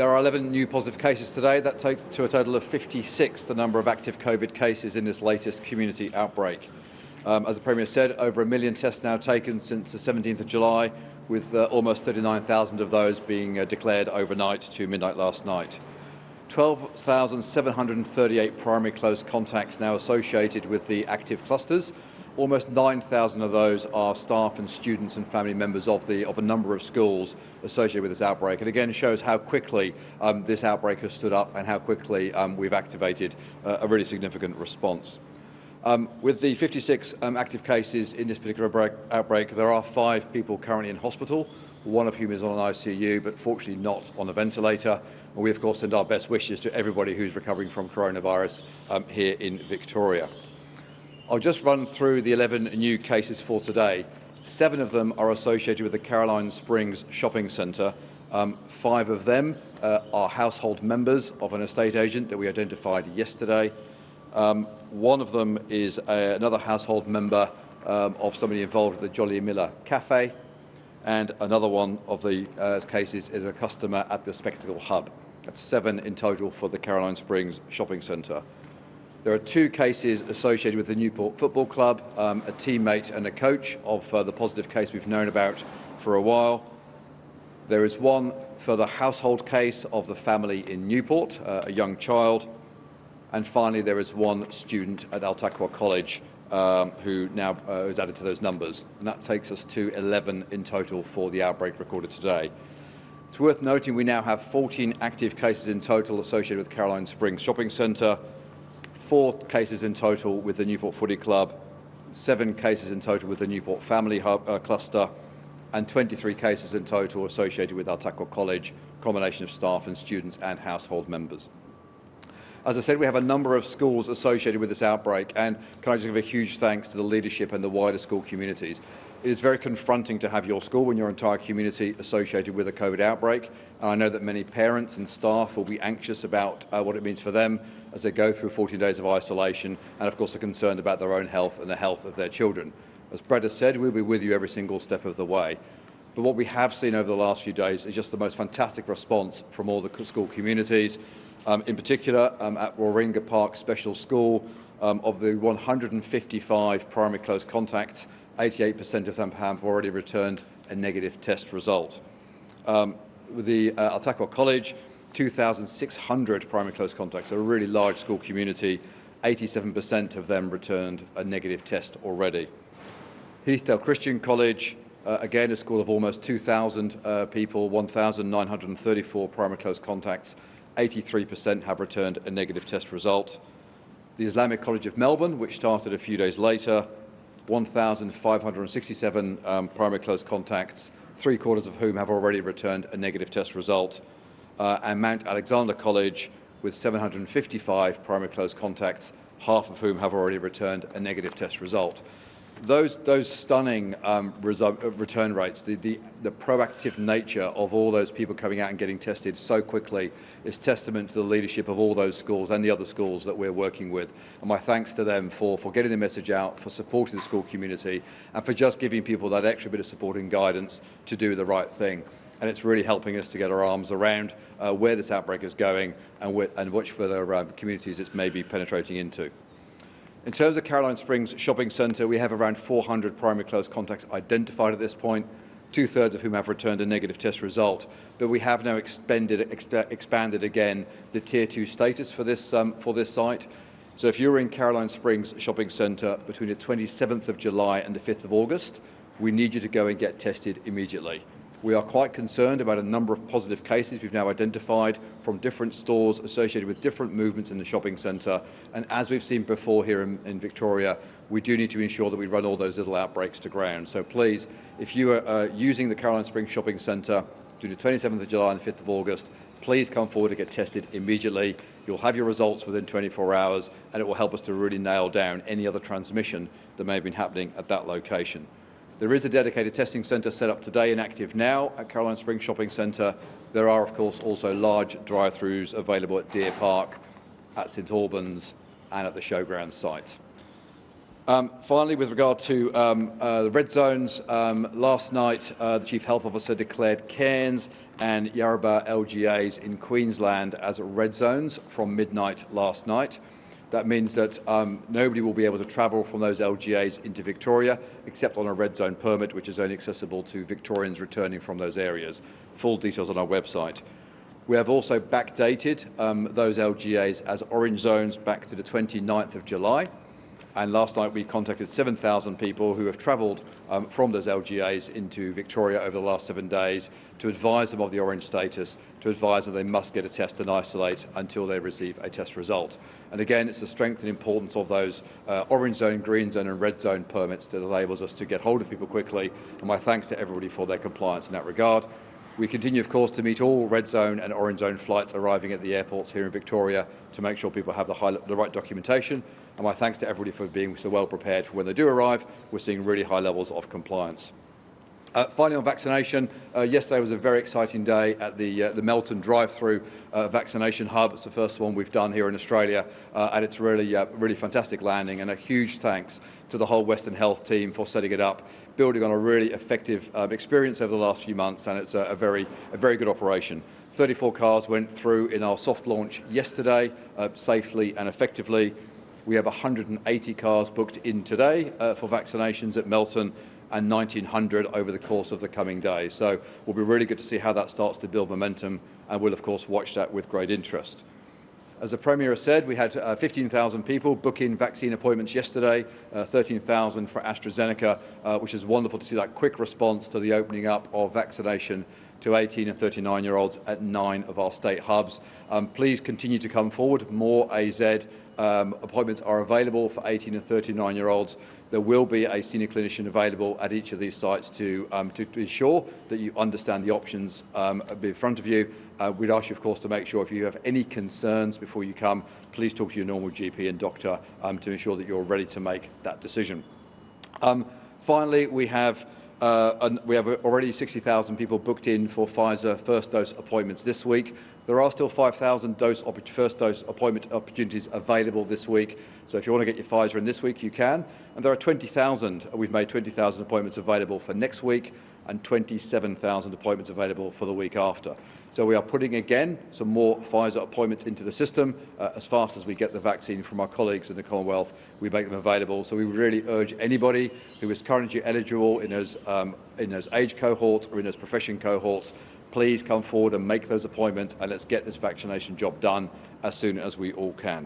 There are 11 new positive cases today. That takes to a total of 56 the number of active COVID cases in this latest community outbreak. As the Premier said, over 1 million tests now taken since the 17th of July, with almost 39,000 of those being declared overnight to midnight last night. 12,738 primary close contacts now associated with the active clusters. Almost 9,000 of those are staff and students and family members of a number of schools associated with this outbreak. And again, shows how quickly this outbreak has stood up and how quickly we've activated a really significant response. With the 56 active cases in this particular outbreak, there are 5 people currently in hospital, one of whom is on an ICU, but fortunately not on a ventilator. And we, of course, send our best wishes to everybody who's recovering from coronavirus here in Victoria. I'll just run through the 11 new cases for today. 7 of them are associated with the Caroline Springs shopping centre. 5 of them are household members of an estate agent that we identified yesterday. One of them is another household member of somebody involved with the Jolly Miller Cafe, and another one of the cases is a customer at the Spectacle Hub. That's 7 in total for the Caroline Springs shopping centre. There are 2 cases associated with the Newport Football Club, a teammate and a coach of the positive case we've known about for a while. There is one further household case of the family in Newport, a young child. And finally, there is one student at Al-Taqwa College who now is added to those numbers. And that takes us to 11 in total for the outbreak recorded today. It's worth noting we now have 14 active cases in total associated with Caroline Springs Shopping Centre, 4 cases in total with the Newport Footy Club, 7 cases in total with the Newport Family Hub Cluster, and 23 cases in total associated with Al-Taqwa College, combination of staff and students and household members. As I said, we have a number of schools associated with this outbreak, and can I just give a huge thanks to the leadership and the wider school communities. It is very confronting to have your school and your entire community associated with a COVID outbreak, and I know that many parents and staff will be anxious about what it means for them as they go through 14 days of isolation, and of course are concerned about their own health and the health of their children. As Brett has said, we'll be with you every single step of the way. But what we have seen over the last few days is just the most fantastic response from all the school communities. In particular, at Warringah Park Special School, of the 155 primary close contacts, 88% of them have already returned a negative test result. With the Al-Taqwa College, 2,600 primary close contacts, a really large school community, 87% of them returned a negative test already. Heathdale Christian College, again a school of almost 2,000 people, 1,934 primary close contacts, 83% have returned a negative test result. The Islamic College of Melbourne, which started a few days later, 1,567 primary close contacts, 3/4 of whom have already returned a negative test result. And Mount Alexander College, with 755 primary close contacts, half of whom have already returned a negative test result. Those stunning return rates, the proactive nature of all those people coming out and getting tested so quickly is testament to the leadership of all those schools and the other schools that we're working with. And my thanks to them for getting the message out, for supporting the school community, and for just giving people that extra bit of support and guidance to do the right thing. And it's really helping us to get our arms around where this outbreak is going and which further communities it's maybe penetrating into. In terms of Caroline Springs Shopping Centre, we have around 400 primary close contacts identified at this point, 2/3 of whom have returned a negative test result. But we have now expanded again the Tier 2 status for this site. So if you're in Caroline Springs Shopping Centre between the 27th of July and the 5th of August, we need you to go and get tested immediately. We are quite concerned about a number of positive cases we've now identified from different stores associated with different movements in the shopping centre. And as we've seen before here in Victoria, we do need to ensure that we run all those little outbreaks to ground. So please, if you are using the Caroline Springs Shopping Centre between the 27th of July and the 5th of August, please come forward to get tested immediately. You'll have your results within 24 hours, and it will help us to really nail down any other transmission that may have been happening at that location. There is a dedicated testing centre set up today and active now at Caroline Springs Shopping Centre. There are, of course, also large drive-throughs available at Deer Park, at St Albans and at the Showground sites. Finally, with regard to the red zones, last night the Chief Health Officer declared Cairns and Yarrabah LGAs in Queensland as red zones from midnight last night. That means that nobody will be able to travel from those LGAs into Victoria except on a red zone permit, which is only accessible to Victorians returning from those areas. Full details on our website. We have also backdated those LGAs as orange zones back to the 29th of July. And last night we contacted 7,000 people who have travelled from those LGAs into Victoria over the last 7 days to advise them of the orange status, to advise them they must get a test and isolate until they receive a test result. And again, it's the strength and importance of those orange zone, green zone and red zone permits that enables us to get hold of people quickly. And my thanks to everybody for their compliance in that regard. We continue, of course, to meet all red zone and orange zone flights arriving at the airports here in Victoria to make sure people have the right documentation. And my thanks to everybody for being so well prepared for when they do arrive. We're seeing really high levels of compliance. Finally, on vaccination, yesterday was a very exciting day at the Melton drive-through vaccination hub. It's the first one we've done here in Australia, and it's really fantastic landing. And a huge thanks to the whole Western Health team for setting it up, building on a really effective experience over the last few months, and it's a very good operation. 34 cars went through in our soft launch yesterday, safely and effectively. We have 180 cars booked in today for vaccinations at Melton, and 1,900 over the course of the coming days. So it will be really good to see how that starts to build momentum, and we'll of course watch that with great interest. As the Premier has said, we had 15,000 people book in vaccine appointments yesterday, 13,000 for AstraZeneca, which is wonderful to see that quick response to the opening up of vaccination to 18 and 39-year-olds at 9 of our state hubs. Please continue to come forward. More AZ appointments are available for 18 and 39-year-olds. There will be a senior clinician available at each of these sites to ensure that you understand the options in front of you. We'd ask you, of course, to make sure if you have any concerns before you come, please talk to your normal GP and doctor to ensure that you're ready to make that decision. Finally, we have already 60,000 people booked in for Pfizer first dose appointments this week. There are still 5,000 first dose appointment opportunities available this week. So if you want to get your Pfizer in this week, you can. And there are 20,000. We've made 20,000 appointments available for next week and 27,000 appointments available for the week after. So we are putting again some more Pfizer appointments into the system. As fast as we get the vaccine from our colleagues in the Commonwealth, we make them available. So we really urge anybody who is currently eligible in those age cohorts or in those profession cohorts, please come forward and make those appointments, and let's get this vaccination job done as soon as we all can.